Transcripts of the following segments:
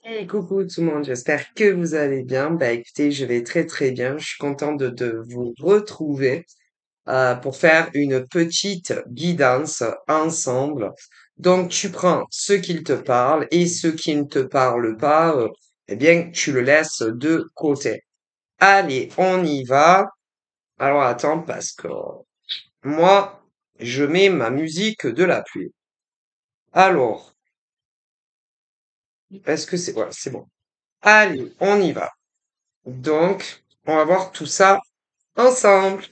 Hey, coucou tout le monde, j'espère que vous allez bien. Bah écoutez, je vais très très bien. Je suis contente de vous retrouver pour faire une petite guidance ensemble. Donc tu prends ce qui te parle et ce qui ne te parle pas, eh bien tu le laisses de côté. Allez, on y va. Alors attends parce que moi je mets ma musique de la pluie. Alors, est-ce que c'est voilà, c'est bon. Allez, on y va. Donc, on va voir tout ça ensemble.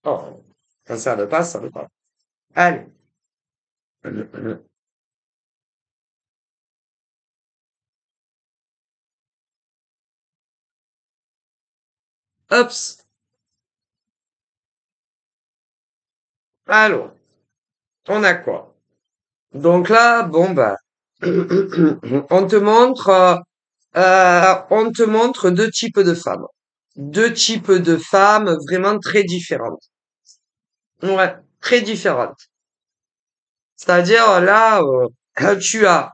Oh, quand ça veut pas, ça veut pas. Allez. Hop. Alors, on a quoi? Donc là, bon bah, on te montre deux types de femmes. Deux types de femmes vraiment très différentes. Ouais, très différentes. C'est-à-dire là, tu as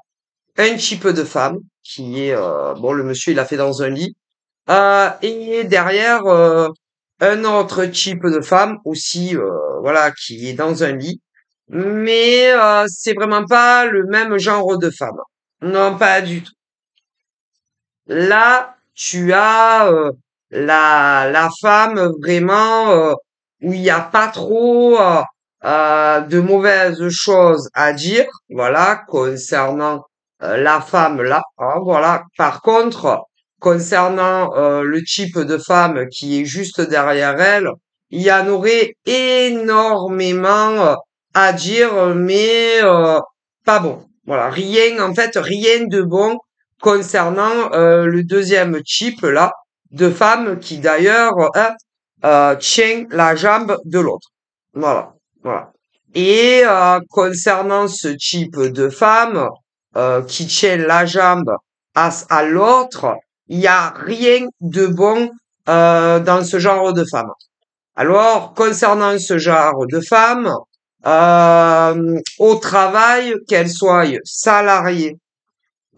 un type de femme qui est, bon, le monsieur il a fait dans un lit. Et derrière, un autre type de femme aussi, voilà, qui est dans un lit. Mais c'est vraiment pas le même genre de femme. Non, pas du tout. Là, tu as la femme vraiment où il n'y a pas trop de mauvaises choses à dire, voilà, concernant la femme là, hein, voilà. Par contre, concernant le type de femme qui est juste derrière elle, il y en aurait énormément à dire, mais pas bon. Voilà, rien en fait, rien de bon concernant le deuxième type là de femme qui d'ailleurs tient la jambe de l'autre. Voilà, voilà. Et concernant ce type de femme qui tient la jambe à l'autre, il n'y a rien de bon dans ce genre de femme. Alors, concernant ce genre de femme, au travail, qu'elle soit salariée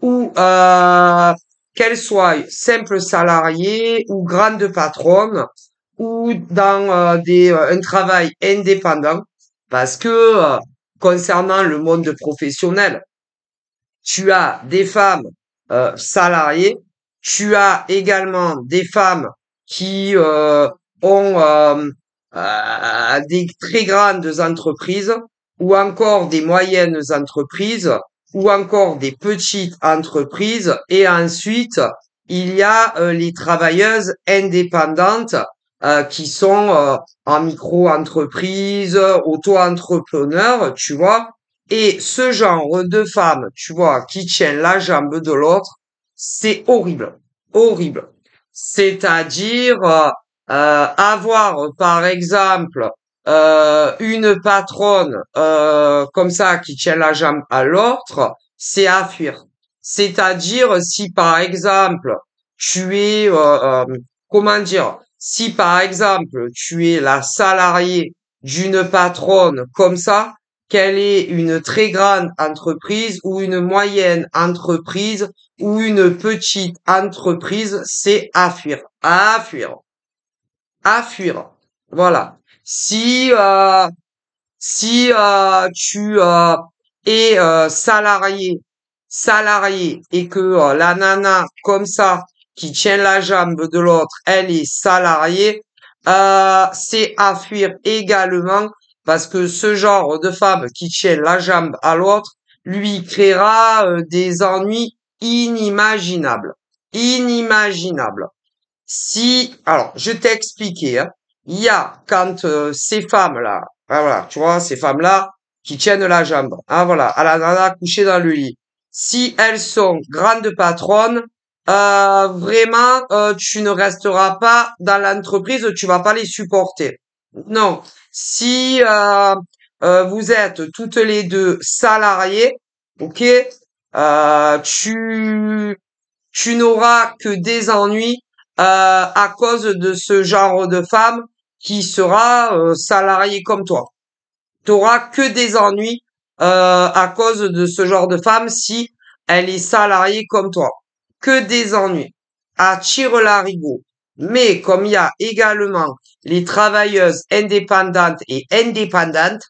ou qu'elle soit simple salariée ou grande patronne ou dans un travail indépendant parce que concernant le monde professionnel, tu as des femmes salariées, tu as également des femmes qui ont des très grandes entreprises ou encore des moyennes entreprises ou encore des petites entreprises et ensuite il y a les travailleuses indépendantes qui sont en micro-entreprise, auto-entrepreneurs, tu vois, et ce genre de femme, tu vois, qui tient la jambe de l'autre, c'est horrible, horrible. C'est-à-dire avoir, par exemple, une patronne comme ça qui tient la jambe à l'autre, c'est à fuir. C'est-à-dire si par exemple tu es, comment dire, si par exemple tu es la salariée d'une patronne comme ça, quelle est une très grande entreprise ou une moyenne entreprise ou une petite entreprise, c'est à fuir, à fuir, à fuir. Voilà. Si tu es salarié et que la nana comme ça qui tient la jambe de l'autre, elle est salariée, c'est à fuir également parce que ce genre de femme qui tient la jambe à l'autre lui créera des ennuis inimaginables. Inimaginables. Si, alors, je t'ai expliqué, hein, il y a quand ces femmes-là, ah, voilà, tu vois, ces femmes-là qui tiennent la jambe, ah voilà, à la nana couchée dans le lit. Si elles sont grandes patronnes, vraiment, tu ne resteras pas dans l'entreprise, tu vas pas les supporter. Non. Si vous êtes toutes les deux salariées, ok, tu n'auras que des ennuis à cause de ce genre de femme qui sera salarié comme toi. T'auras que des ennuis à cause de ce genre de femme si elle est salariée comme toi. Que des ennuis. À tire-larigot. Mais comme il y a également les travailleuses indépendantes et indépendantes,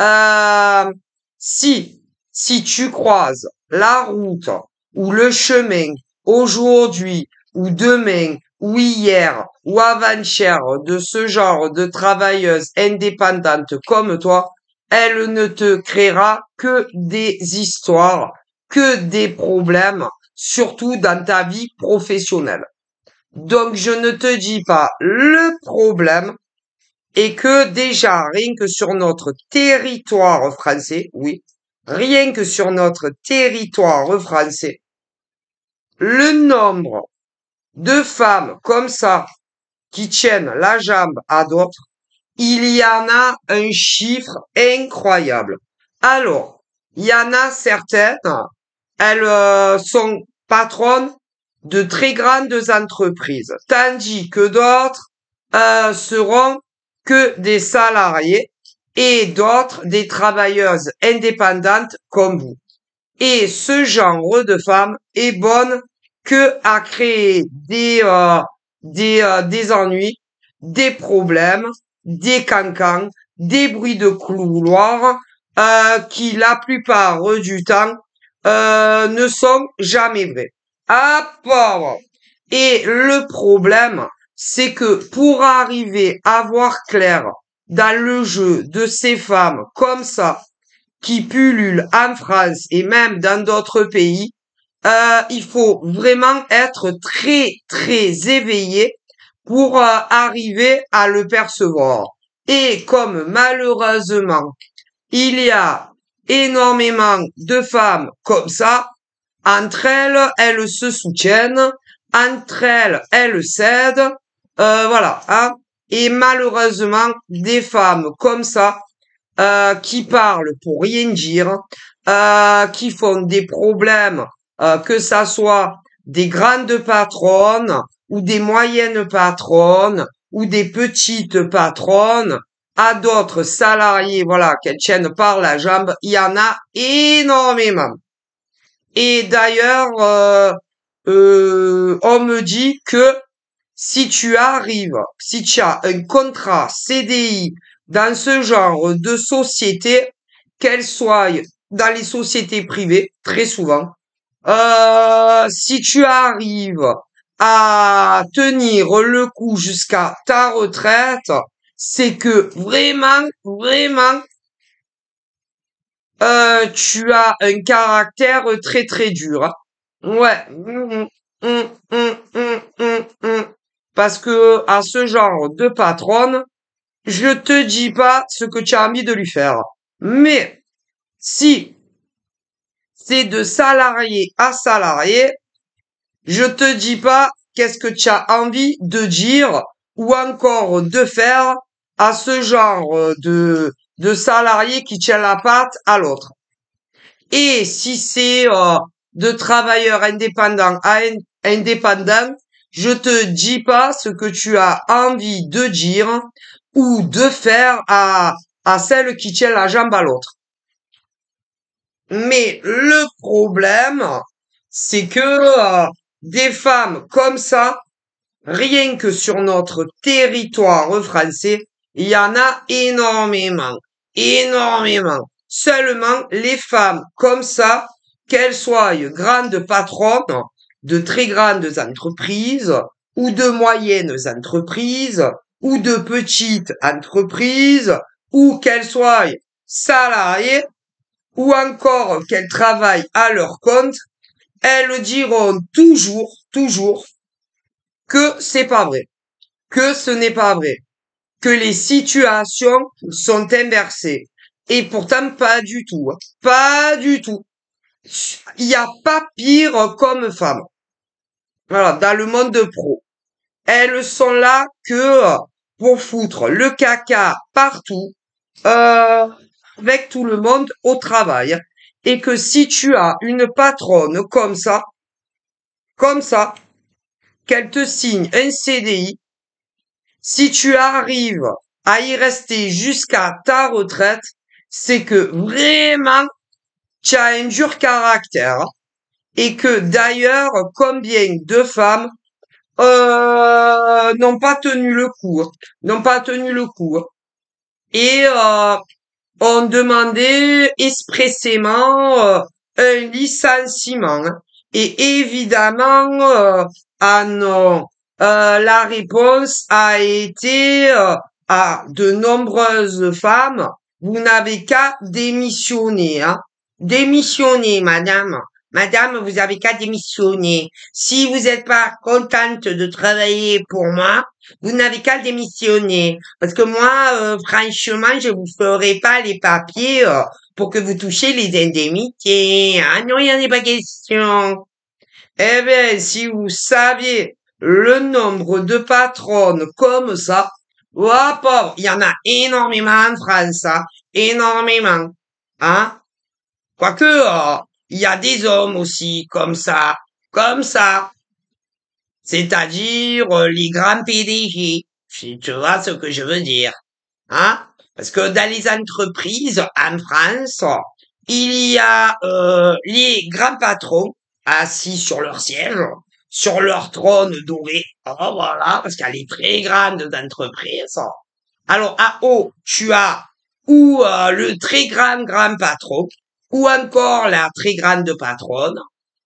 euh, si, si tu croises la route ou le chemin aujourd'hui ou demain ou hier ou avant-hier de ce genre de travailleuse indépendante comme toi, elle ne te créera que des histoires, que des problèmes, surtout dans ta vie professionnelle. Donc, je ne te dis pas le problème est que déjà, rien que sur notre territoire français, oui, rien que sur notre territoire français, le nombre de femmes comme ça qui tiennent la jambe à d'autres, il y en a un chiffre incroyable. Alors, il y en a certaines, elles sont patronnes de très grandes entreprises, tandis que d'autres seront que des salariés et d'autres des travailleuses indépendantes comme vous. Et ce genre de femme est bonne que à créer des ennuis, des problèmes, des cancans, des bruits de couloir qui la plupart du temps ne sont jamais vrais. À part. Et le problème, c'est que pour arriver à voir clair dans le jeu de ces femmes comme ça, qui pullulent en France et même dans d'autres pays, il faut vraiment être très, très éveillé pour arriver à le percevoir. Et comme malheureusement, il y a énormément de femmes comme ça, entre elles, elles se soutiennent, entre elles, elles s'aident, voilà, hein. Et malheureusement, des femmes comme ça, qui parlent pour rien dire, qui font des problèmes, que ça soit des grandes patronnes ou des moyennes patronnes ou des petites patronnes, à d'autres salariés, voilà, qu'elles tiennent par la jambe, il y en a énormément. Et d'ailleurs, on me dit que si tu as un contrat CDI dans ce genre de société, qu'elle soit dans les sociétés privées, très souvent, si tu arrives à tenir le coup jusqu'à ta retraite, c'est que vraiment, vraiment, tu as un caractère très très dur, hein. Ouais. Hum, hum. Parce que à ce genre de patronne, je te dis pas ce que tu as envie de lui faire. Mais si c'est de salarié à salarié, je te dis pas qu'est-ce que tu as envie de dire ou encore de faire à ce genre de salarié qui tient la patte à l'autre. Et si c'est de travailleur indépendant à indépendant, je te dis pas ce que tu as envie de dire ou de faire à celle qui tient la jambe à l'autre. Mais le problème, c'est que des femmes comme ça, rien que sur notre territoire français, il y en a énormément, énormément. Seulement les femmes comme ça, qu'elles soient grandes patronnes de très grandes entreprises ou de moyennes entreprises ou de petites entreprises ou qu'elles soient salariées ou encore qu'elles travaillent à leur compte, elles diront toujours, toujours que c'est pas vrai, que ce n'est pas vrai, que les situations sont inversées. Et pourtant, pas du tout, hein. Pas du tout. Il n'y a pas pire comme femme. Voilà, dans le monde pro. Elles sont là que pour foutre le caca partout, avec tout le monde au travail. Et que si tu as une patronne comme ça, qu'elle te signe un CDI, Si tu arrives à y rester jusqu'à ta retraite, c'est que vraiment tu as un dur caractère, hein, et que d'ailleurs, combien de femmes n'ont pas tenu le coup, hein, n'ont pas tenu le coup, hein, et ont demandé expressément un licenciement, hein. Et évidemment, ah non, la réponse a été à de nombreuses femmes, vous n'avez qu'à démissionner, hein. Démissionner, madame. Madame, vous avez qu'à démissionner. Si vous n'êtes pas contente de travailler pour moi, vous n'avez qu'à démissionner. Parce que moi, franchement, je vous ferai pas les papiers pour que vous touchiez les indemnités. Ah non, il n'y en a pas question. Eh bien, si vous saviez le nombre de patronnes comme ça, oh pauvre, il y en a énormément en France, hein, énormément. Hein? Quoique, il y a des hommes aussi comme ça, comme ça. C'est-à-dire les grands PDG. Si tu vois ce que je veux dire. Hein? Parce que dans les entreprises en France, il y a les grands patrons assis sur leur siège, sur leur trône doré. Oh, voilà, parce qu'il y a les très grandes entreprises. Alors, à haut, tu as ou le très grand patron, ou encore la très grande patronne.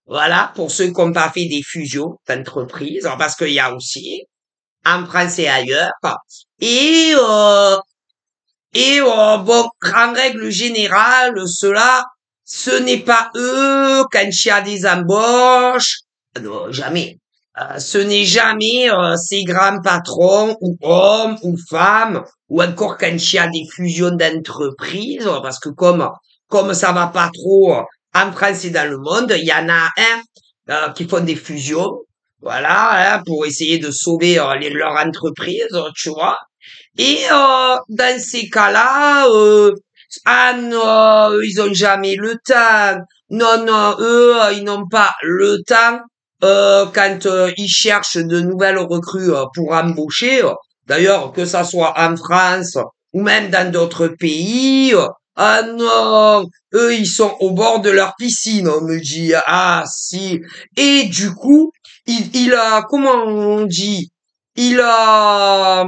Voilà, pour ceux qui n'ont pas fait des fusions d'entreprises, parce qu'il y a aussi, en France et ailleurs. Et, euh, bon, en règle générale, cela, ce n'est pas eux quand il y a des embauches. Non, jamais. Ce n'est jamais ces grands patrons ou hommes ou femmes ou encore quand il y a des fusions d'entreprises, parce que comme ça va pas trop en France et dans le monde, il y en a un qui font des fusions, voilà, hein, pour essayer de sauver leur entreprise, tu vois. Et dans ces cas-là, ah non, eux, ils ont jamais le temps. Non, non, eux, ils n'ont pas le temps quand ils cherchent de nouvelles recrues pour embaucher. D'ailleurs, que ça soit en France ou même dans d'autres pays. Ah non, eux, ils sont au bord de leur piscine, on me dit. Ah si. Et du coup, il a, comment on dit? Il a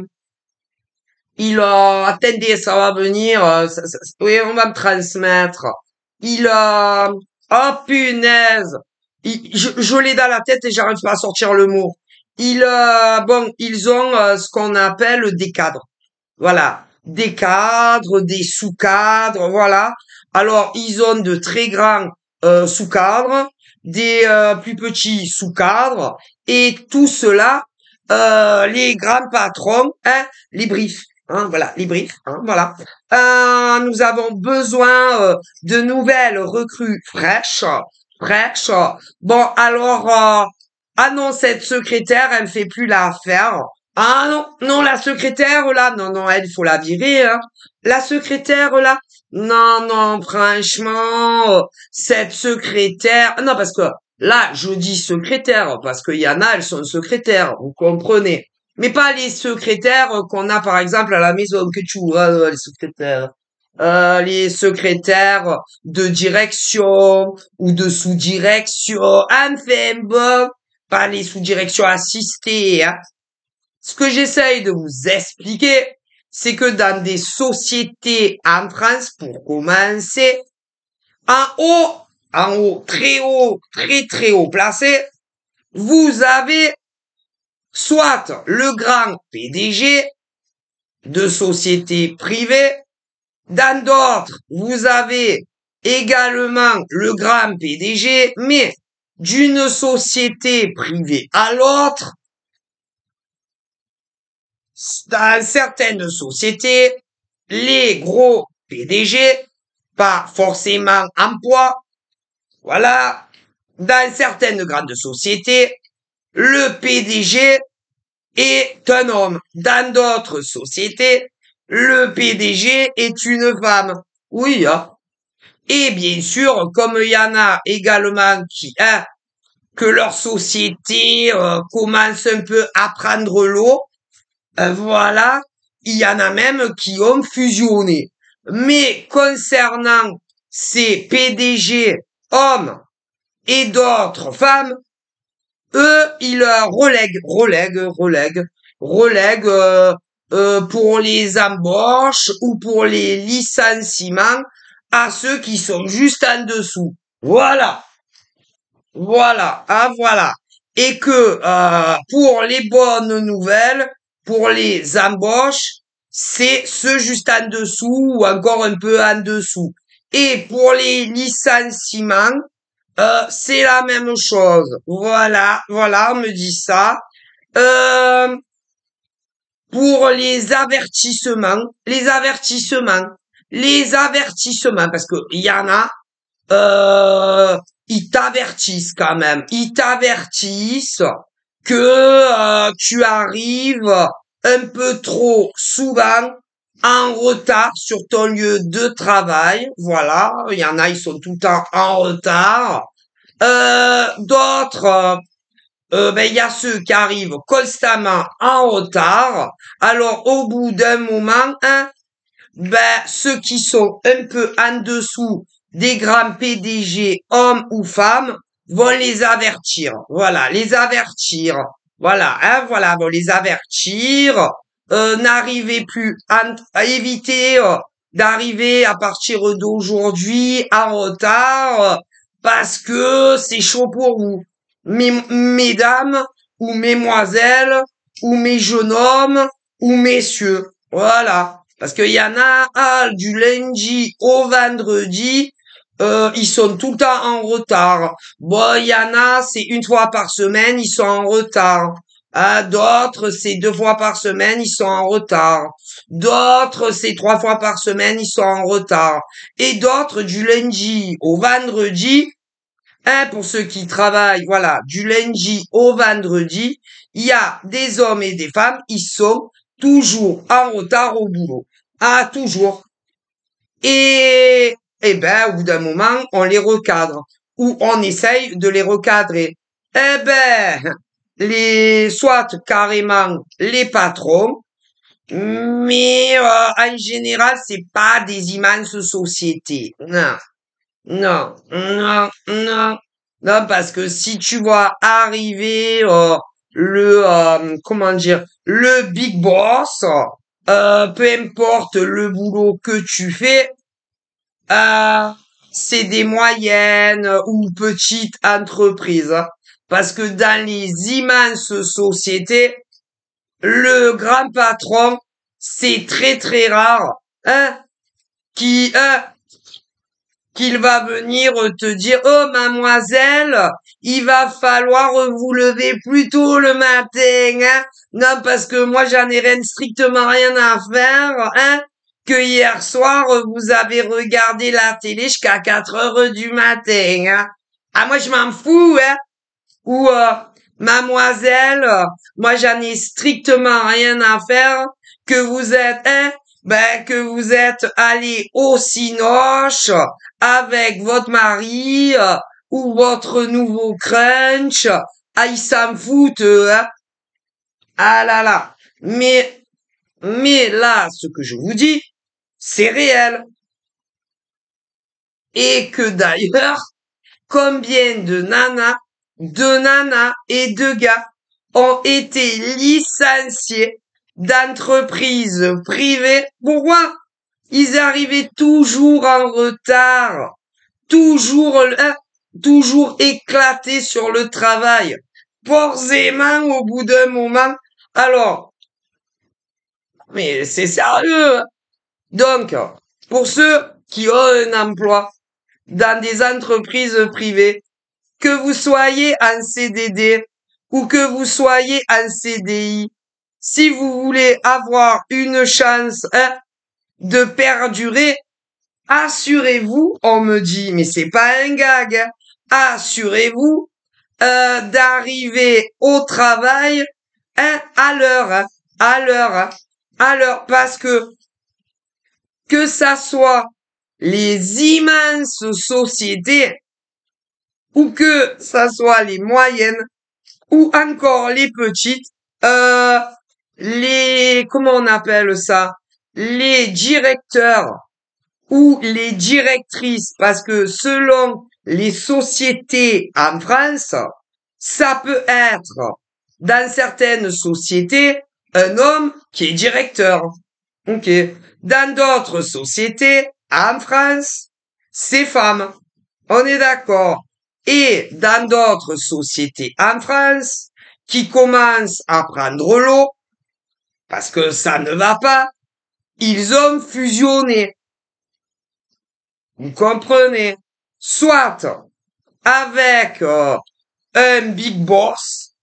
attendez, ça va venir, oui, on va me transmettre. Il a, oh punaise, je l'ai dans la tête et j'arrive pas à sortir le mot. Bon, ils ont ce qu'on appelle des cadres. Voilà, des cadres, des sous-cadres, voilà. Alors, ils ont de très grands sous-cadres, des plus petits sous-cadres, et tout cela, les grands patrons, hein, les briefs. Hein, voilà, les briefs, hein, voilà. Nous avons besoin de nouvelles recrues fraîches, fraîches. Bon, alors, ah non, cette secrétaire, elle ne fait plus l'affaire. Ah non, non, la secrétaire là, non, non, elle, il faut la virer, hein. La secrétaire là, non, non, franchement, cette secrétaire, non, parce que là, je dis secrétaire, parce qu'il y en a, elles sont secrétaires, vous comprenez. Mais pas les secrétaires qu'on a par exemple à la maison, que tu vois, les secrétaires. Les secrétaires de direction ou de sous-direction. Enfin bon, pas les sous-directions assistées, hein. Ce que j'essaye de vous expliquer, c'est que dans des sociétés en France, pour commencer, en haut, très haut, très très haut placé, vous avez soit le grand PDG de sociétés privées, dans d'autres, vous avez également le grand PDG, mais d'une société privée à l'autre, dans certaines sociétés, les gros PDG, pas forcément en poids, voilà, dans certaines grandes sociétés, le PDG est un homme. Dans d'autres sociétés, le PDG est une femme. Oui, hein. Et bien sûr, comme il y en a également qui, hein, que leur société commence un peu à prendre l'eau, voilà, il y en a même qui ont fusionné. Mais concernant ces PDG hommes et d'autres femmes, eux, ils relèguent pour les embauches ou pour les licenciements à ceux qui sont juste en dessous. Voilà, voilà. Et que pour les bonnes nouvelles, pour les embauches, c'est ceux juste en dessous ou encore un peu en dessous. Et pour les licenciements, c'est la même chose. Voilà, on me dit ça. Euh, pour les avertissements, parce que il y en a, euh, ils t'avertissent quand même. Ils t'avertissent que tu arrives un peu trop souvent en retard sur ton lieu de travail. Voilà, il y en a, ils sont tout le temps en retard. D'autres, ben, il y a ceux qui arrivent constamment en retard. Alors, au bout d'un moment, hein, ben, ceux qui sont un peu en dessous des grands PDG, hommes ou femmes, vont les avertir. Voilà, les avertir. Voilà, hein, voilà, vont les avertir. N'arrivez plus à éviter d'arriver à partir d'aujourd'hui en retard parce que c'est chaud pour vous. Mesdames ou mesdemoiselles ou mes jeunes hommes ou messieurs. Voilà. Parce qu'il y en a du lundi au vendredi, ils sont tout le temps en retard. Bon, il y en a, c'est une fois par semaine, ils sont en retard. D'autres, c'est 2 fois par semaine, ils sont en retard. D'autres, c'est 3 fois par semaine, ils sont en retard. Et d'autres, du lundi au vendredi, pour ceux qui travaillent, voilà, du lundi au vendredi, il y a des hommes et des femmes, ils sont toujours en retard au boulot. Toujours. Et ben, au bout d'un moment, on les recadre. Ou on essaye de les recadrer. Eh ben, soit carrément les patrons, mais en général, c'est pas des immenses sociétés. Non. Non, non, non, non, parce que si tu vois arriver comment dire, le big boss, peu importe le boulot que tu fais, euh, c'est des moyennes ou petites entreprises, hein. Parce que dans les immenses sociétés, le grand patron, c'est très très rare, hein, qui, qu'il va venir te dire, oh mademoiselle, il va falloir vous lever plus tôt le matin, hein. Non, parce que moi j'en ai strictement rien à faire, hein. Que hier soir, vous avez regardé la télé jusqu'à 4 heures du matin, hein. Ah, moi je m'en fous, hein. Ou, mademoiselle, moi j'en ai strictement rien à faire que vous êtes, hein, ben, que vous êtes allé au cinoche avec votre mari ou votre nouveau crunch. Ah, ils s'en foutent, hein. Ah là là. Mais là, ce que je vous dis, c'est réel. Et que d'ailleurs, combien de nanas et de gars ont été licenciés d'entreprises privées. Pourquoi? Ils arrivaient toujours en retard, toujours éclatés sur le travail. Forcément, au bout d'un moment, alors, mais c'est sérieux, hein. Donc, pour ceux qui ont un emploi dans des entreprises privées, que vous soyez en CDD ou que vous soyez en CDI, si vous voulez avoir une chance, hein, de perdurer, assurez-vous, on me dit, mais c'est pas un gag, hein, assurez-vous d'arriver au travail, hein, à l'heure, hein, à l'heure, parce que ça soit les immenses sociétés ou que ça soit les moyennes ou encore les petites, euh, comment on appelle ça? Les directeurs ou les directrices, parce que selon les sociétés en France, ça peut être, dans certaines sociétés, un homme qui est directeur. Ok. Dans d'autres sociétés, en France, c'est femme. On est d'accord. Et dans d'autres sociétés en France, qui commencent à prendre l'eau, parce que ça ne va pas, ils ont fusionné. Vous comprenez? Soit avec un big boss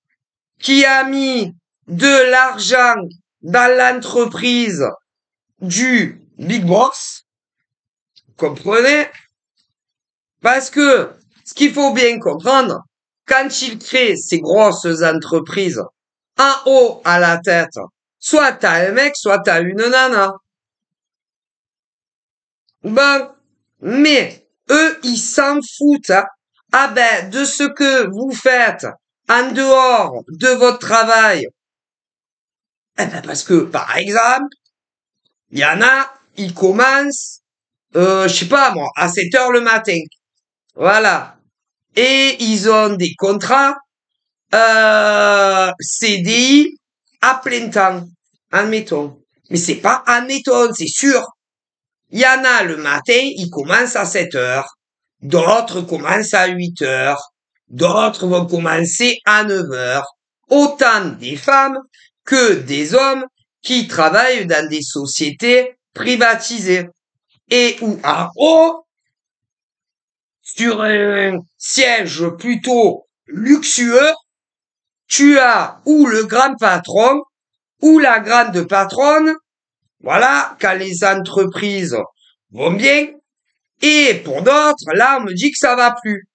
qui a mis de l'argent dans l'entreprise du big boss, vous comprenez? Parce que ce qu'il faut bien comprendre, quand il crée ces grosses entreprises, en haut à la tête, soit t'as un mec, soit t'as une nana. Ben, mais eux, ils s'en foutent, hein. Ah ben, de ce que vous faites en dehors de votre travail. Eh ben, parce que, par exemple, il y en a, ils commencent, je sais pas moi, à 7 heures le matin. Voilà. Et ils ont des contrats, CDI à plein temps. Admettons. Mais c'est pas admettons, c'est sûr. Il y en a le matin, ils commencent à 7 heures. D'autres commencent à 8 heures. D'autres vont commencer à 9 heures. Autant des femmes que des hommes qui travaillent dans des sociétés privatisées. Et où en haut, sur un siège plutôt luxueux, tu as ou le grand patron ou la grande patronne. Voilà, quand les entreprises vont bien. Et pour d'autres, là, on me dit que ça va plus.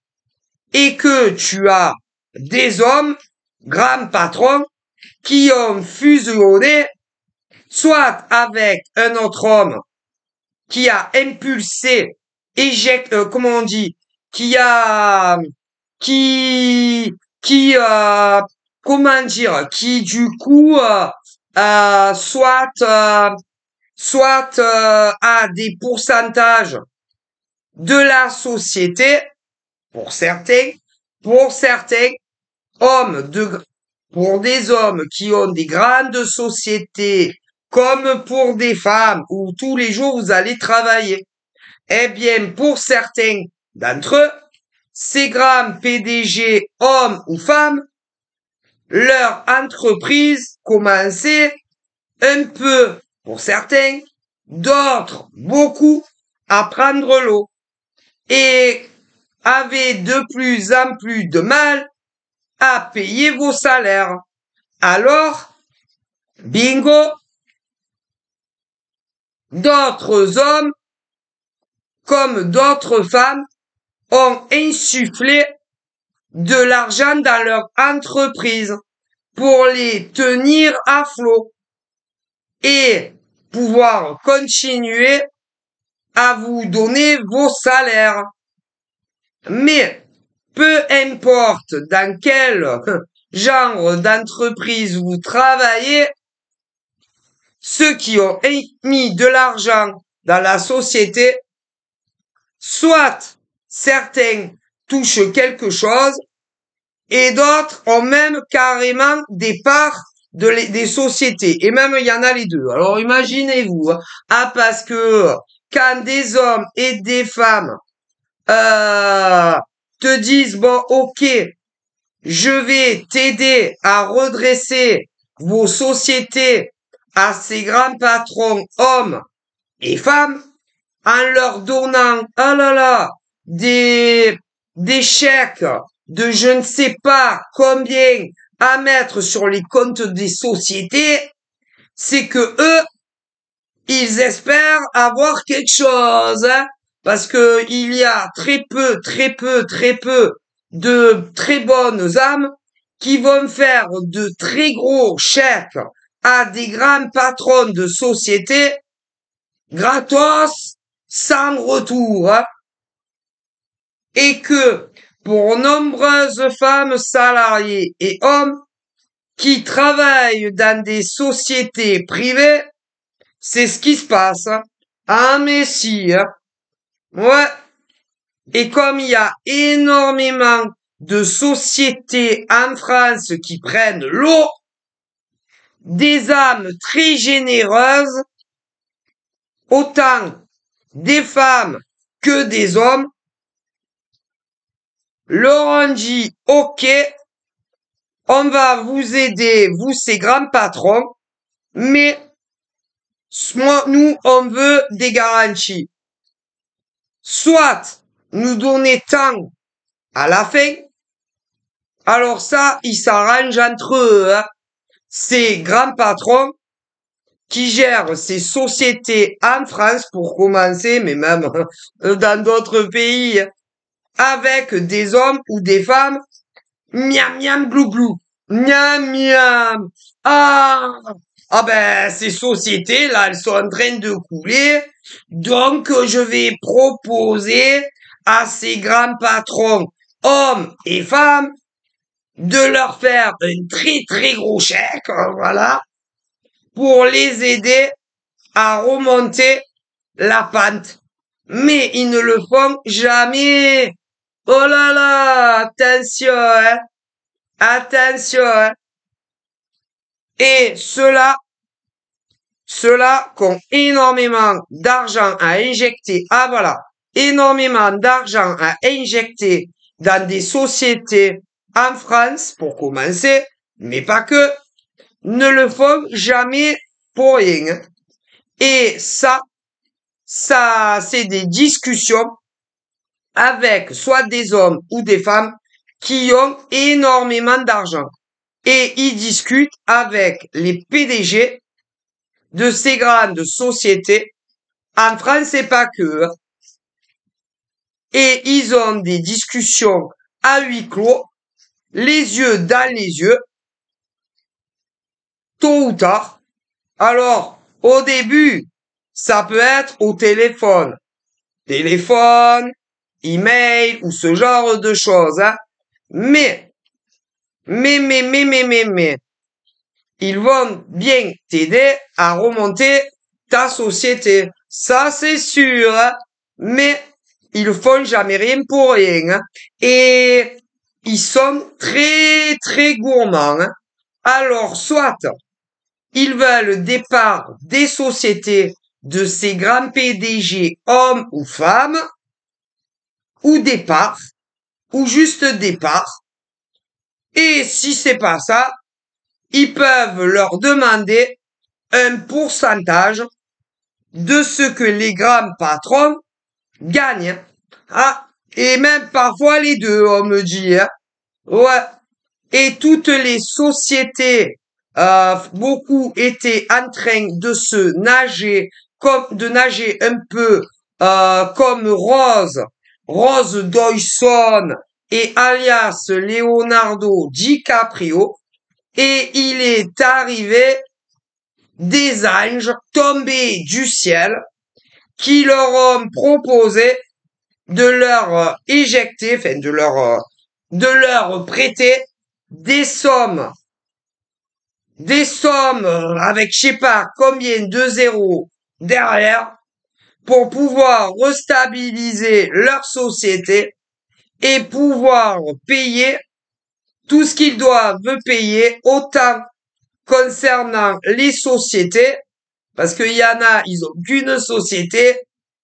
Et que tu as des hommes, grands patrons, qui ont fusionné, soit avec un autre homme qui a impulsé, comment on dit, qui a, qui, comment dire, qui du coup, soit a des pourcentages de la société, pour certains, pour certains hommes pour des hommes qui ont des grandes sociétés, comme pour des femmes où tous les jours vous allez travailler. Eh bien, pour certains d'entre eux, ces grands PDG, hommes ou femmes, leur entreprise commençait un peu, pour certains, d'autres beaucoup, à prendre l'eau et avaient de plus en plus de mal à payer vos salaires. Alors, bingo, d'autres hommes comme d'autres femmes ont insufflé de l'argent dans leur entreprise pour les tenir à flot et pouvoir continuer à vous donner vos salaires. Mais peu importe dans quel genre d'entreprise vous travaillez, ceux qui ont mis de l'argent dans la société, soit certains touchent quelque chose et d'autres ont même carrément des parts des sociétés. Et même il y en a les deux. Alors imaginez-vous, hein. Ah, parce que quand des hommes et des femmes te disent, bon, ok, je vais t'aider à redresser vos sociétés à ces grands patrons hommes et femmes en leur donnant, oh là là, des chèques de je ne sais pas combien à mettre sur les comptes des sociétés, c'est que eux, ils espèrent avoir quelque chose, hein, parce que il y a très peu de très bonnes âmes qui vont faire de très gros chèques à des grands patrons de société gratos sans retour, hein, et que pour nombreuses femmes salariées et hommes, qui travaillent dans des sociétés privées, c'est ce qui se passe. Hein. Ah, mais si, hein. Ouais. Et comme il y a énormément de sociétés en France qui prennent l'eau, des âmes très généreuses, autant des femmes que des hommes, leur ont dit, OK, on va vous aider, vous ces grands patrons, mais moi, nous, on veut des garanties. Soit nous donner tant à la fin, alors ça, ils s'arrangent entre eux, hein. Ces grands patrons qui gèrent ces sociétés en France pour commencer, mais même dans d'autres pays, avec des hommes ou des femmes, miam miam glou glou, miam miam. Ah, ah ben ces sociétés là, elles sont en train de couler, donc je vais proposer à ces grands patrons, hommes et femmes, de leur faire un très très gros chèque, voilà, pour les aider à remonter la pente. Mais ils ne le font jamais. Oh là là, attention, hein, attention, hein. Et ceux-là qui ont énormément d'argent à injecter, ah voilà, énormément d'argent à injecter dans des sociétés en France, pour commencer, mais pas que, ne le font jamais pour rien. Et ça, c'est des discussions avec soit des hommes ou des femmes qui ont énormément d'argent. Et ils discutent avec les PDG de ces grandes sociétés. En France, c'est pas que. Hein. Et ils ont des discussions à huis clos, les yeux dans les yeux, tôt ou tard. Alors, au début, ça peut être au téléphone. Téléphone, email ou ce genre de choses. Hein. Mais, ils vont bien t'aider à remonter ta société. Ça, c'est sûr. Hein. Mais, ils font jamais rien pour rien. Hein. Et, ils sont très, très gourmands. Hein. Alors, soit, ils veulent le départ des sociétés de ces grands PDG, hommes ou femmes, ou départ, ou juste départ. Et si c'est pas ça, ils peuvent leur demander un pourcentage de ce que les grands patrons gagnent. Ah, et même parfois les deux, on me dit. Hein. Ouais. Et toutes les sociétés, beaucoup étaient en train de se nager, de nager un peu comme Rose Dawson et alias Leonardo DiCaprio. Et il est arrivé des anges tombés du ciel qui leur ont proposé de leur éjecter, enfin de leur prêter des sommes avec je sais pas combien de zéros derrière pour pouvoir restabiliser leur société et pouvoir payer tout ce qu'ils doivent payer, autant concernant les sociétés, parce qu'il y en a, ils ont qu'une société,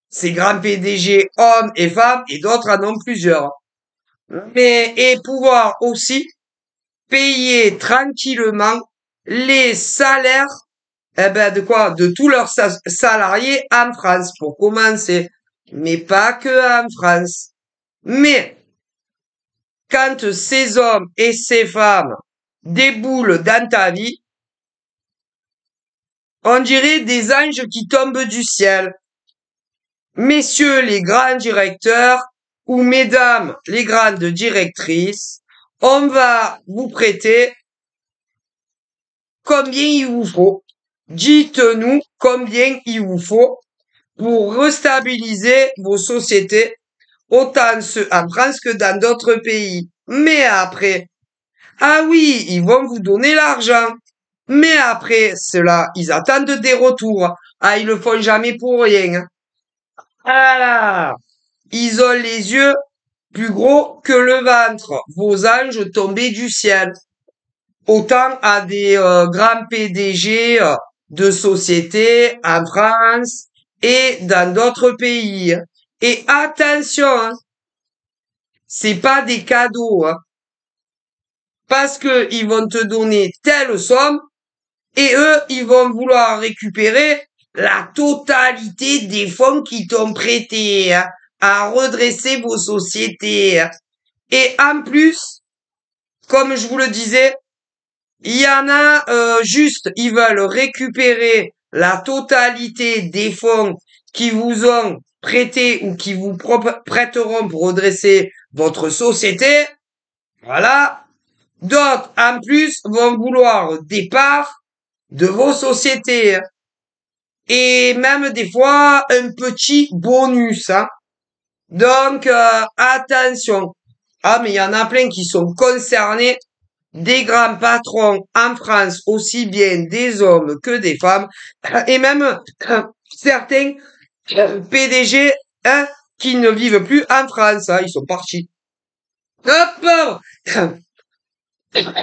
ces grands PDG, hommes et femmes, et d'autres en ont plusieurs. Mais, et pouvoir aussi payer tranquillement les salaires, eh ben, de quoi? De tous leurs salariés en France, pour commencer. Mais pas que en France. Mais, quand ces hommes et ces femmes déboulent dans ta vie, on dirait des anges qui tombent du ciel. Messieurs les grands directeurs ou mesdames les grandes directrices, on va vous prêter combien il vous faut. Dites-nous combien il vous faut pour restabiliser vos sociétés, autant en France que dans d'autres pays. Mais après, Ah oui, ils vont vous donner l'argent. Mais après cela, ils attendent des retours. Ah, ils le font jamais pour rien. Ah là, ils ont les yeux plus gros que le ventre. Vos anges tombés du ciel. Autant à des grands PDG de sociétés en France et dans d'autres pays. Et attention, hein, c'est pas des cadeaux, hein, parce que ils vont te donner telle somme et eux, ils vont vouloir récupérer la totalité des fonds qui t'ont prêté, hein, à redresser vos sociétés, hein. Et en plus, comme je vous le disais, il y en a juste, ils veulent récupérer la totalité des fonds qui vous ont prêté ou qui vous prêteront pour redresser votre société. Voilà. D'autres, en plus, vont vouloir des parts de vos sociétés. Et même des fois, un petit bonus, hein. Donc, attention. Ah, mais il y en a plein qui sont concernés, des grands patrons en France, aussi bien des hommes que des femmes, et même certains PDG, hein, qui ne vivent plus en France, hein, ils sont partis. Hop!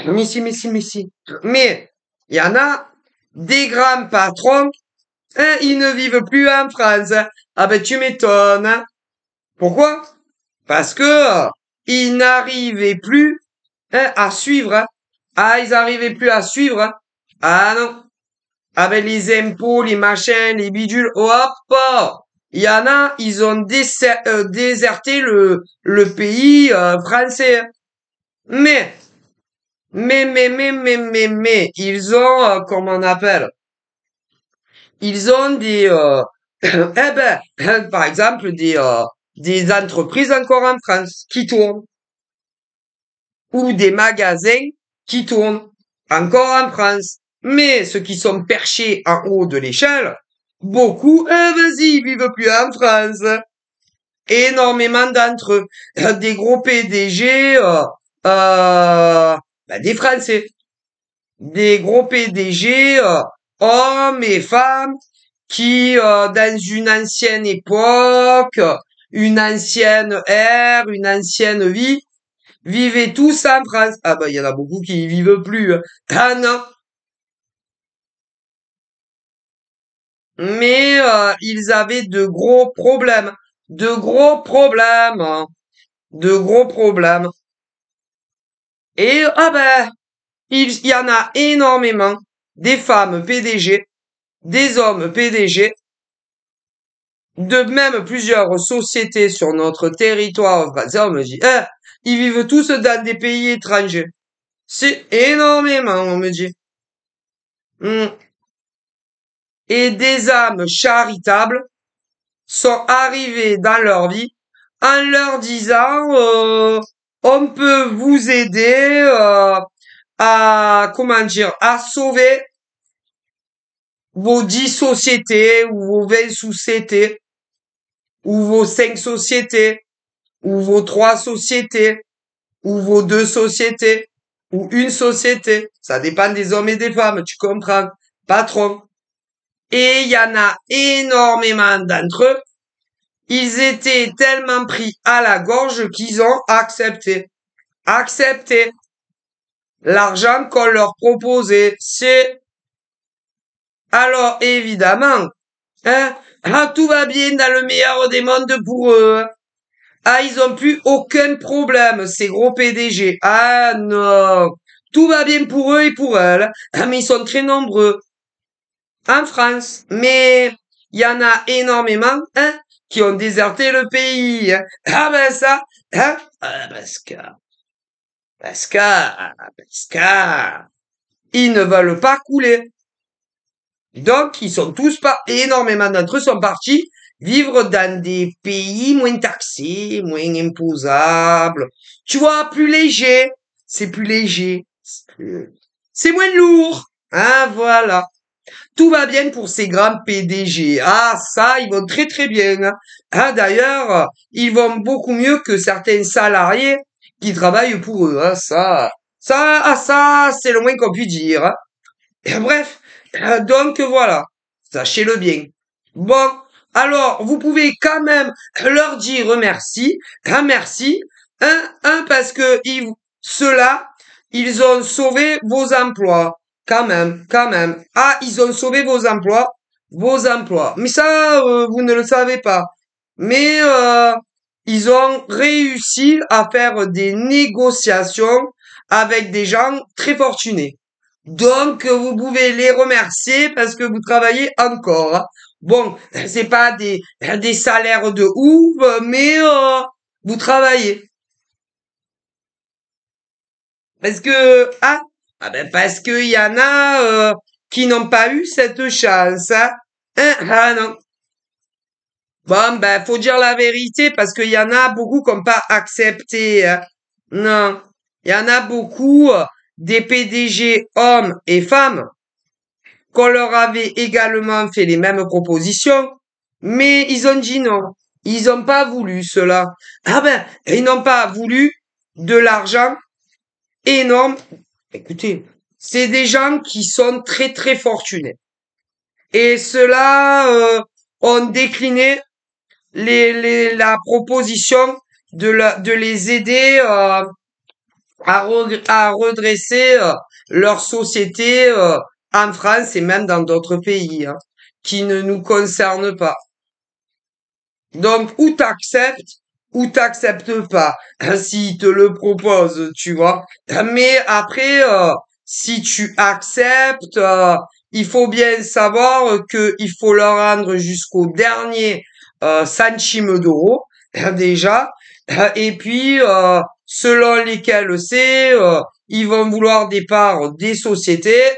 Mais si. Mais, il y en a des grands patrons, hein, ils ne vivent plus en France, hein. Ah ben, tu m'étonnes, hein. Pourquoi? Parce que ils n'arrivaient plus, hein, à suivre, hein. Ah, ils n'arrivaient plus à suivre, hein. Ah non. Avec les impôts, les machins, les bidules, hop, hop. Il y en a, ils ont déserté le pays français, hein. Mais, ils ont, comment on appelle? Ils ont des, eh ben, par exemple, des entreprises encore en France qui tournent. Ou des magasins qui tournent encore en France. Mais ceux qui sont perchés en haut de l'échelle, beaucoup, vas-y, ils vivent plus en France. Énormément d'entre eux, des gros PDG, des Français, des gros PDG, hommes et femmes, qui, dans une ancienne époque, une ancienne ère, une ancienne vie, vivaient tous en France. Ah bah il y en a beaucoup qui y vivent plus, hein. Ah non. Mais ils avaient de gros problèmes. De gros problèmes, hein. De gros problèmes. Et ah ben, il y en a énormément. Des femmes PDG, des hommes PDG, de même plusieurs sociétés sur notre territoire français. On me dit, ils vivent tous dans des pays étrangers. C'est énormément, on me dit. Hmm. Et des âmes charitables sont arrivées dans leur vie en leur disant, on peut vous aider à, comment dire, à sauver vos 10 sociétés ou vos 20 sociétés ou vos 5 sociétés ou vos 3 sociétés ou vos 2 sociétés ou une société. Ça dépend des hommes et des femmes, tu comprends, patron. Et il y en a énormément d'entre eux. Ils étaient tellement pris à la gorge qu'ils ont accepté. Accepté l'argent qu'on leur proposait. C'est, alors évidemment, hein, ah, tout va bien dans le meilleur des mondes pour eux, hein. Ah, ils ont plus aucun problème, ces gros PDG. Ah non, tout va bien pour eux et pour elles. Ah, mais ils sont très nombreux en France. Mais il y en a énormément, hein, qui ont déserté le pays, hein. Ah ben ça, hein, parce que, ils ne veulent pas couler. Donc, ils sont tous pas, énormément d'entre eux sont partis vivre dans des pays moins taxés, moins imposables. Tu vois, plus léger. C'est plus léger. C'est moins lourd. Hein, voilà. Tout va bien pour ces grands PDG. Ah, ça, ils vont très très bien, hein. Ah, d'ailleurs, ils vont beaucoup mieux que certains salariés qui travaillent pour eux, hein, ça. Ça, c'est le moins qu'on puisse dire, hein. Bref, donc voilà, sachez-le bien. Bon, alors, vous pouvez quand même leur dire merci, un merci, parce que ceux-là, ils ont sauvé vos emplois, quand même, quand même. Ah, ils ont sauvé vos emplois. Mais ça, vous ne le savez pas. Mais ils ont réussi à faire des négociations avec des gens très fortunés. Donc, vous pouvez les remercier parce que vous travaillez encore, hein. Bon, c'est pas des salaires de ouf, mais vous travaillez. Parce que, parce qu'il y en a qui n'ont pas eu cette chance, hein. Ah non. Bon, ben, faut dire la vérité parce qu'il y en a beaucoup qui n'ont pas accepté, hein. Non. Il y en a beaucoup, des PDG hommes et femmes qu'on leur avait également fait les mêmes propositions, mais ils ont dit non. Ils n'ont pas voulu cela. Ah ben, ils n'ont pas voulu de l'argent énorme. Écoutez, c'est des gens qui sont très très fortunés. Et ceux-là ont décliné la proposition de les aider à redresser leur société en France et même dans d'autres pays, hein, qui ne nous concernent pas. Donc, ou t'acceptes pas, s'ils te le proposent, tu vois. Mais après, si tu acceptes, il faut bien savoir que il faut leur rendre jusqu'au dernier centime d'euro, déjà. Et puis, selon lesquels c'est, ils vont vouloir des parts des sociétés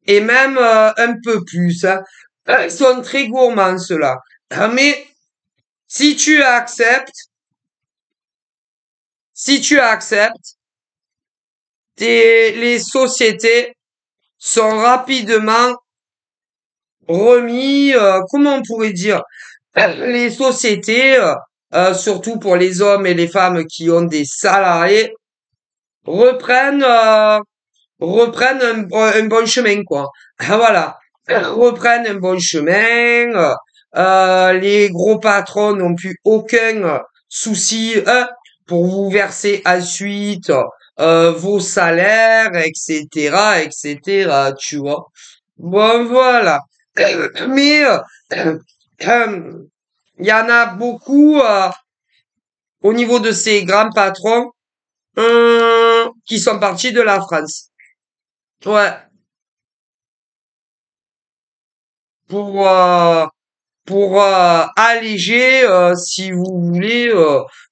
et même un peu plus, hein. Ils sont très gourmands, ceux-là. Mais si tu acceptes, si tu acceptes, les sociétés sont rapidement remis, comment on pourrait dire, les sociétés, surtout pour les hommes et les femmes qui ont des salariés, reprennent, reprennent un bon chemin, quoi. Voilà. Reprennent un bon chemin. Les gros patrons n'ont plus aucun souci pour vous verser ensuite vos salaires, etc., etc., tu vois. Bon, voilà. Mais il y en a beaucoup au niveau de ces grands patrons qui sont partis de la France. Ouais, pour euh, pour alléger, si vous voulez,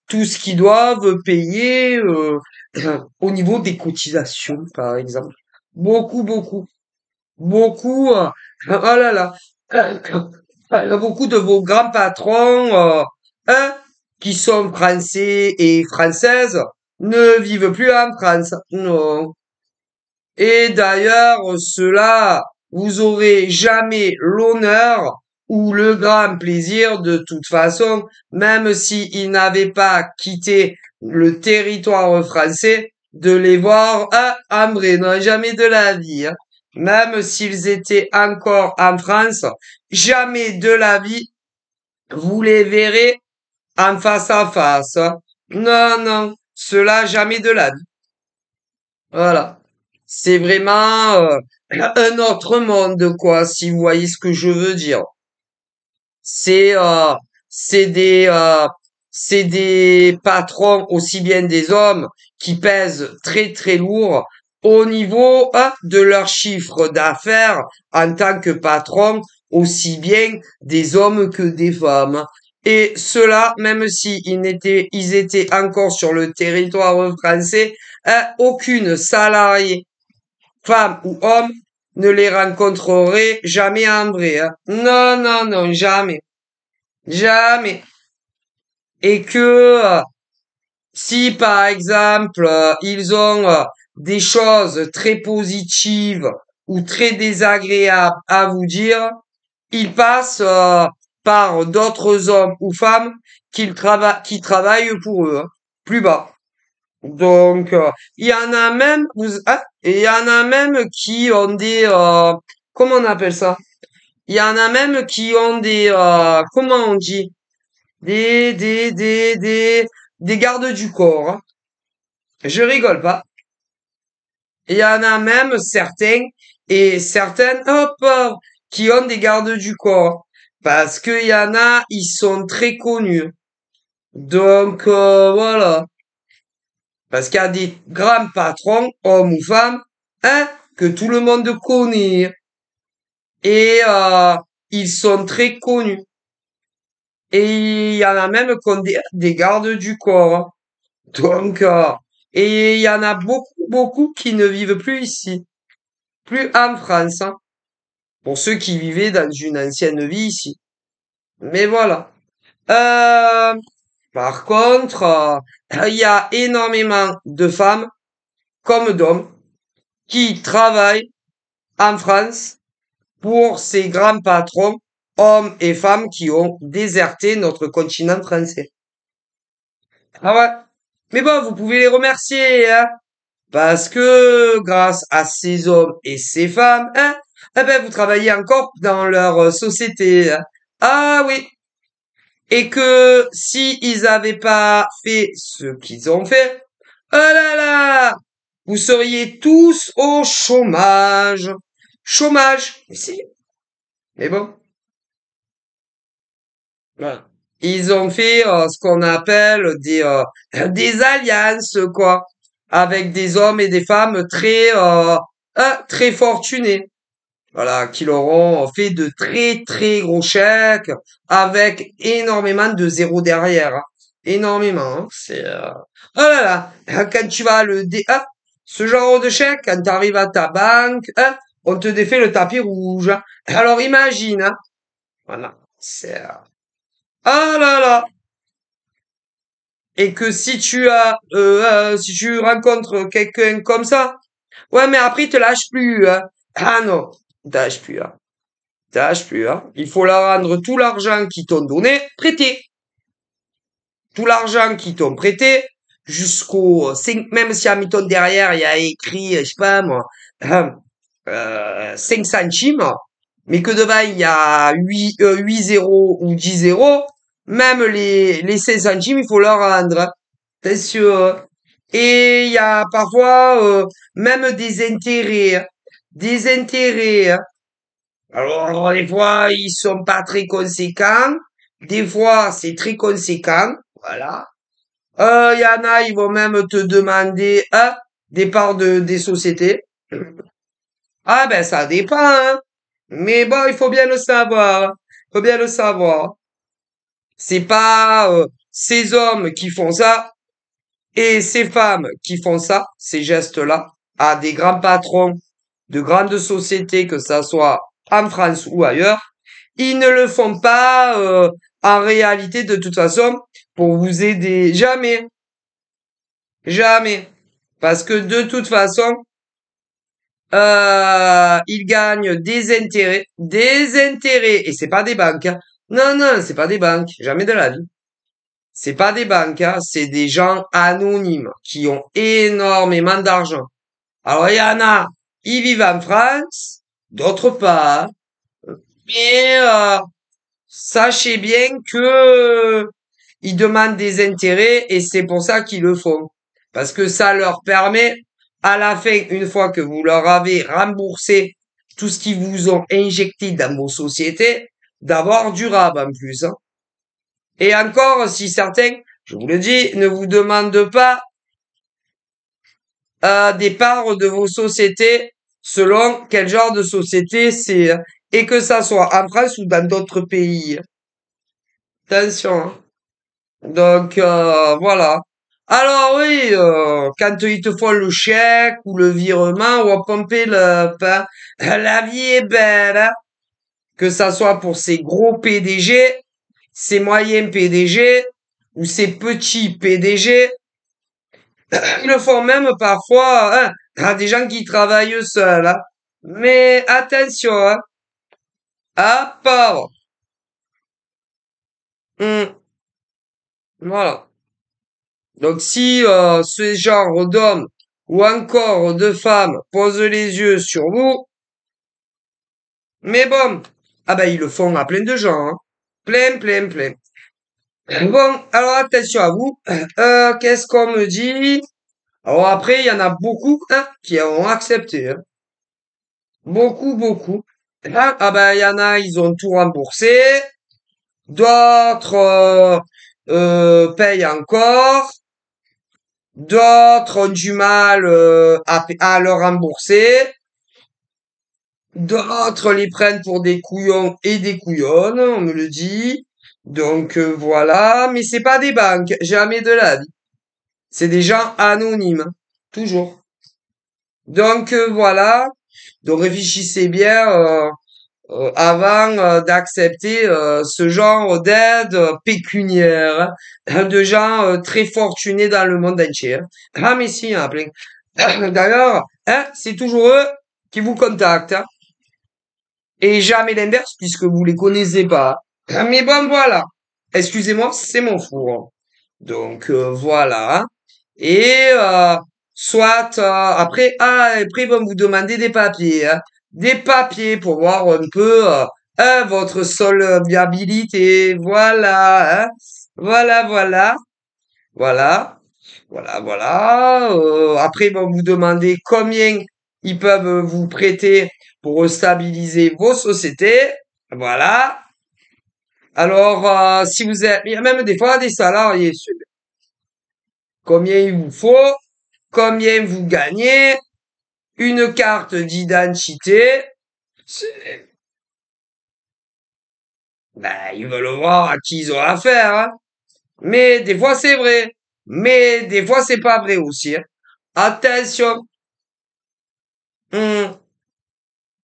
tout ce qu'ils doivent payer au niveau des cotisations, par exemple. Beaucoup, beaucoup, beaucoup. Oh là là, il y a beaucoup de vos grands patrons, hein, qui sont français et françaises, ne vivent plus en France. Non. Et d'ailleurs, cela, vous aurez jamais l'honneur ou le grand plaisir de toute façon, même s'ils n'avaient pas quitté le territoire français, de les voir en vrai, non, jamais de la vie, hein. Même s'ils étaient encore en France, jamais de la vie, vous les verrez en face à face, hein. Non, non, cela jamais de la vie. Voilà. C'est vraiment un autre monde, quoi, si vous voyez ce que je veux dire. C'est euh, c'est des euh, c'est des patrons aussi bien des hommes qui pèsent très très lourd au niveau de leur chiffre d'affaires en tant que patron, aussi bien des hommes que des femmes. Et cela, même si ils étaient encore sur le territoire français, aucune salariée, femme ou homme, ne les rencontrerait jamais en vrai, hein. Non, non, non, jamais. Jamais. Et que si par exemple ils ont des choses très positives ou très désagréables à vous dire, ils passent par d'autres hommes ou femmes qui travaillent pour eux, hein. Plus bas. Donc, il y en a même, et il y en a même qui ont des, comment on appelle ça? Il y en a même qui ont des, comment on dit? Des gardes du corps, hein. Je rigole pas. Il y en a même certains et certaines, hop, qui ont des gardes du corps. Parce qu'il y en a, ils sont très connus. Donc, voilà. Parce qu'il y a des grands patrons, hommes ou femmes, hein, que tout le monde connaît. Et ils sont très connus. Et il y en a même qui ont des gardes du corps. Donc, et il y en a beaucoup, beaucoup qui ne vivent plus ici. Plus en France, hein. Pour ceux qui vivaient dans une ancienne vie ici. Mais voilà. Euh, Par contre, il y a énormément de femmes comme d'hommes qui travaillent en France pour ces grands patrons, hommes et femmes qui ont déserté notre continent français. Ah ouais. Mais bon, vous pouvez les remercier, hein, parce que grâce à ces hommes et ces femmes, hein, eh ben, vous travaillez encore dans leur société, hein. Ah oui. Et que si ils avaient pas fait ce qu'ils ont fait, oh là là, vous seriez tous au chômage. Chômage. Mais si. Mais bon. Voilà. Ils ont fait ce qu'on appelle des alliances, quoi, avec des hommes et des femmes très fortunés. Voilà, qui leur ont fait de très très gros chèques avec énormément de zéros derrière, hein. Énormément, hein. Oh là là, quand tu vas ce genre de chèque, quand tu arrives à ta banque, hein, on te défait le tapis rouge, hein. Alors imagine, hein. Voilà. Ah là là. Et que si tu rencontres quelqu'un comme ça, ouais, mais après, il te lâche plus, hein. Ah non, il te lâche plus, hein. Tâche plus, hein. Il faut leur rendre tout l'argent qu'ils t'ont donné, prêté. Tout l'argent qu'ils t'ont prêté, jusqu'au 5, même si à mi-ton derrière, il y a écrit, je sais pas moi, 5 centimes, mais que devant, il y a 8 zéros ou 10 zéros, même les 5 centimes, il faut leur rendre, hein. Attention, hein. Et il y a parfois même des intérêts, hein. Des intérêts, hein. Alors, des fois, ils sont pas très conséquents. Des fois, c'est très conséquent. Voilà. Il y en a, ils vont même te demander des parts des sociétés. Ah ben, ça dépend, hein. Mais bon, il faut bien le savoir, hein. Faut bien le savoir. C'est pas ces hommes qui font ça et ces femmes qui font ça, ces gestes-là, à des grands patrons de grandes sociétés, que ça soit en France ou ailleurs. Ils ne le font pas en réalité de toute façon pour vous aider. Jamais. Jamais. Parce que de toute façon, ils gagnent des intérêts. Des intérêts. Et c'est pas des banques, hein. Non, non, c'est pas des banques. Jamais de la vie. C'est pas des banques, hein. C'est des gens anonymes qui ont énormément d'argent. Alors, il y en a, ils vivent en France, d'autres pas. Mais sachez bien que ils demandent des intérêts et c'est pour ça qu'ils le font. Parce que ça leur permet, à la fin, une fois que vous leur avez remboursé tout ce qu'ils vous ont injecté dans vos sociétés, d'avoir du rab en plus, hein. Et encore, si certains, je vous le dis, ne vous demandent pas des parts de vos sociétés selon quel genre de société c'est, hein. Et que ça soit en France ou dans d'autres pays. Attention, hein. Donc voilà. Alors oui, quand ils te font le chèque ou le virement ou à pomper le pain, la vie est belle, hein. Que ça soit pour ces gros PDG, ces moyens PDG ou ces petits PDG, ils le font même parfois, hein, à des gens qui travaillent seuls, hein. Mais attention, hein, à part. Voilà. Donc si ce genre d'homme ou encore de femme pose les yeux sur vous, mais bon, ah ben ils le font à plein de gens, hein. Plein, plein, plein. Bon, alors attention à vous. Qu'est-ce qu'on me dit? Alors après, il y en a beaucoup hein, qui ont accepté. Hein. Beaucoup, beaucoup. Ah ben il y en a, ils ont tout remboursé. D'autres payent encore. D'autres ont du mal à le rembourser. D'autres les prennent pour des couillons et des couillonnes, on me le dit. Donc voilà, mais c'est pas des banques, jamais de la vie. C'est des gens anonymes, hein, toujours. Donc voilà. Donc réfléchissez bien avant d'accepter ce genre d'aide pécuniaire hein, de gens très fortunés dans le monde entier. Hein. Ah mais si, il y en a plein. D'ailleurs, hein, c'est toujours eux qui vous contactent. Hein. Et jamais l'inverse puisque vous les connaissez pas. Ah, mais bon, voilà. Excusez-moi, c'est mon four. Donc voilà. Et soit après ils vont vous demander des papiers, hein. Des papiers pour voir un peu votre solvabilité. Voilà, hein. Voilà, voilà, voilà, voilà, voilà. Après ils vont vous demander combien ils peuvent vous prêter pour stabiliser vos sociétés. Voilà. Alors si vous êtes, il y a même des fois des salariés. Combien il vous faut, combien vous gagnez, une carte d'identité. Ben, ils veulent voir à qui ils ont affaire. Hein. Mais des fois c'est vrai. Mais des fois c'est pas vrai aussi. Hein. Attention. Hum,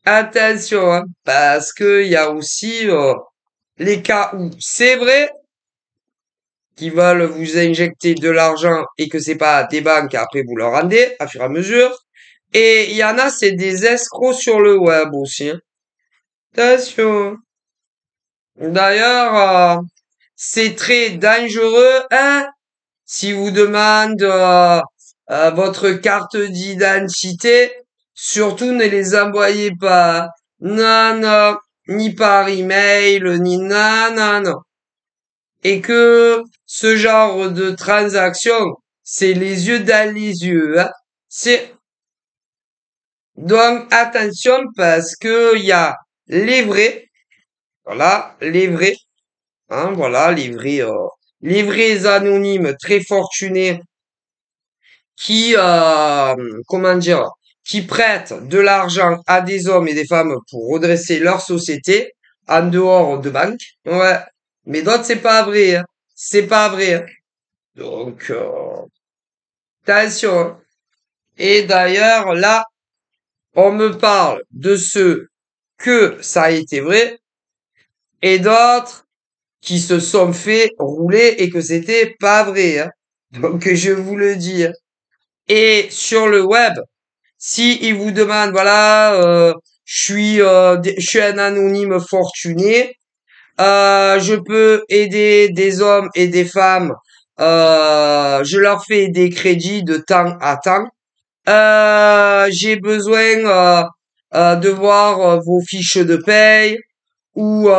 attention. Hein, parce que il y a aussi les cas où c'est vrai qu'ils veulent vous injecter de l'argent et que c'est pas des banques, après vous leur rendez à fur et à mesure. Et il y en a, c'est des escrocs sur le web aussi. Hein. Attention. D'ailleurs, c'est très dangereux, hein, si vous demande votre carte d'identité, surtout ne les envoyez pas. Non, non, ni par email, ni non, non, non. Et que ce genre de transaction, c'est les yeux dans les yeux, hein. C'est donc attention parce que il y a les vrais, voilà, les vrais, hein, voilà, les vrais anonymes très fortunés qui, comment dire, qui prêtent de l'argent à des hommes et des femmes pour redresser leur société en dehors de banques. Ouais, mais d'autres c'est pas vrai, hein. C'est pas vrai. Hein. Donc attention. Hein. Et d'ailleurs là, on me parle de ceux que ça a été vrai et d'autres qui se sont fait rouler et que c'était pas vrai. Hein. Donc je vous le dis. Hein. Et sur le web, si ils vous demandent, voilà, je suis un anonyme fortuné, je peux aider des hommes et des femmes, je leur fais des crédits de temps à temps. J'ai besoin de voir vos fiches de paye ou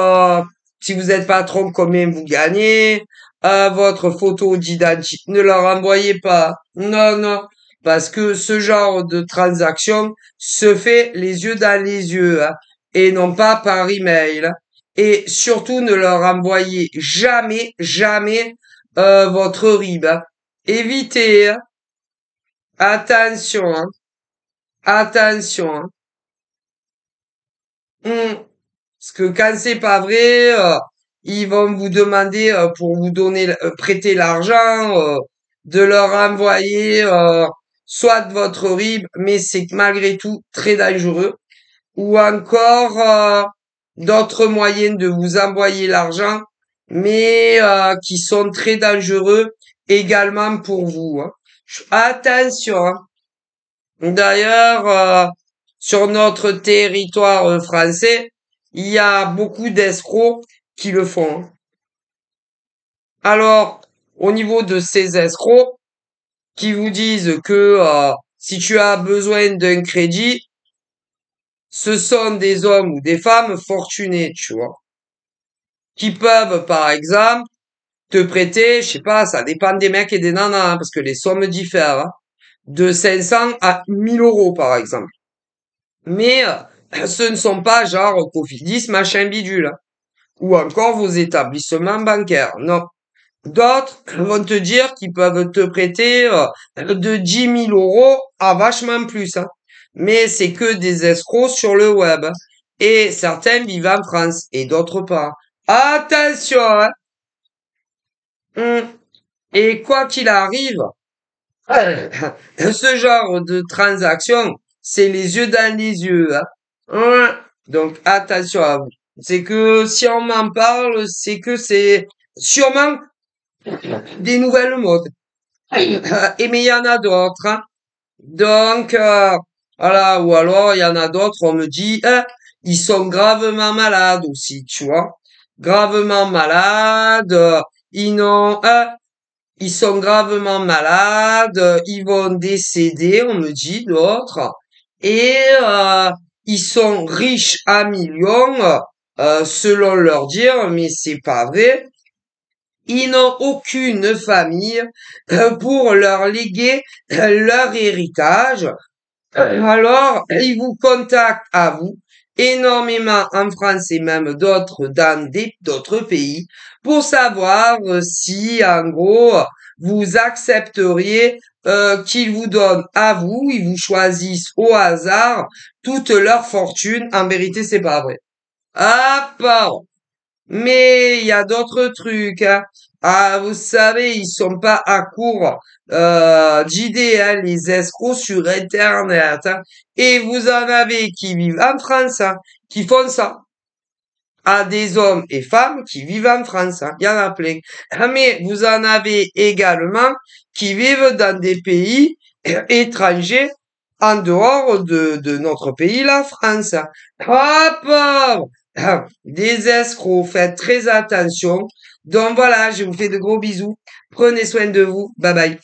si vous êtes patron, combien vous gagnez, votre photo d'identité. Ne leur envoyez pas. Non, non. Parce que ce genre de transaction se fait les yeux dans les yeux, hein, et non pas par email. Hein. Et surtout, ne leur envoyez jamais, jamais votre RIB. Hein. Évitez. Hein. Attention. Hein. Attention. Hein. Parce que quand c'est pas vrai, ils vont vous demander pour vous donner, prêter l'argent, de leur envoyer soit votre RIB, mais c'est malgré tout très dangereux, ou encore d'autres moyens de vous envoyer l'argent, mais qui sont très dangereux également pour vous. Hein. Attention. Hein. D'ailleurs, sur notre territoire français, il y a beaucoup d'escrocs qui le font. Hein. Alors, au niveau de ces escrocs, qui vous disent que si tu as besoin d'un crédit, ce sont des hommes ou des femmes fortunés, tu vois, qui peuvent, par exemple, te prêter, je sais pas, ça dépend des mecs et des nanas, hein, parce que les sommes diffèrent, hein, de 500 à 1000 euros, par exemple. Mais ce ne sont pas genre Cofidis, machin bidule, hein, ou encore vos établissements bancaires. Non. D'autres vont te dire qu'ils peuvent te prêter de 10 000 € à vachement plus, hein. Mais c'est que des escrocs sur le web, hein. Et certains vivent en France et d'autres pas. Attention, hein. Hum. Et quoi qu'il arrive, ce genre de transaction, c'est les yeux dans les yeux, hein. Hum. Donc attention à vous. C'est que si on m'en parle, c'est que c'est sûrement des nouvelles modes. Et mais il y en a d'autres, hein. Donc, voilà, ou alors il y en a d'autres, on me dit, ils sont gravement malades aussi, tu vois. Gravement malades, ils sont gravement malades, ils vont décéder, on me dit d'autres. Et ils sont riches à millions, selon leur dire, mais c'est pas vrai. Ils n'ont aucune famille pour leur léguer leur héritage. Alors, ils vous contactent à vous énormément en France et même dans d'autres pays pour savoir si, en gros, vous accepteriez qu'ils vous donnent à vous, ils vous choisissent au hasard toute leur fortune. En vérité, c'est pas vrai. Ah, pardon. Mais il y a d'autres trucs, hein. Ah, vous savez, ils sont pas à court d'idées, hein, les escrocs sur Internet, hein. Et vous en avez qui vivent en France, hein, qui font ça. À des hommes et femmes qui vivent en France, hein. Il y en a plein. Ah, mais vous en avez également qui vivent dans des pays étrangers en dehors de notre pays, la France, hein. Ah, pauvre! Des escrocs, faites très attention. Donc voilà, je vous fais de gros bisous. Prenez soin de vous. Bye bye.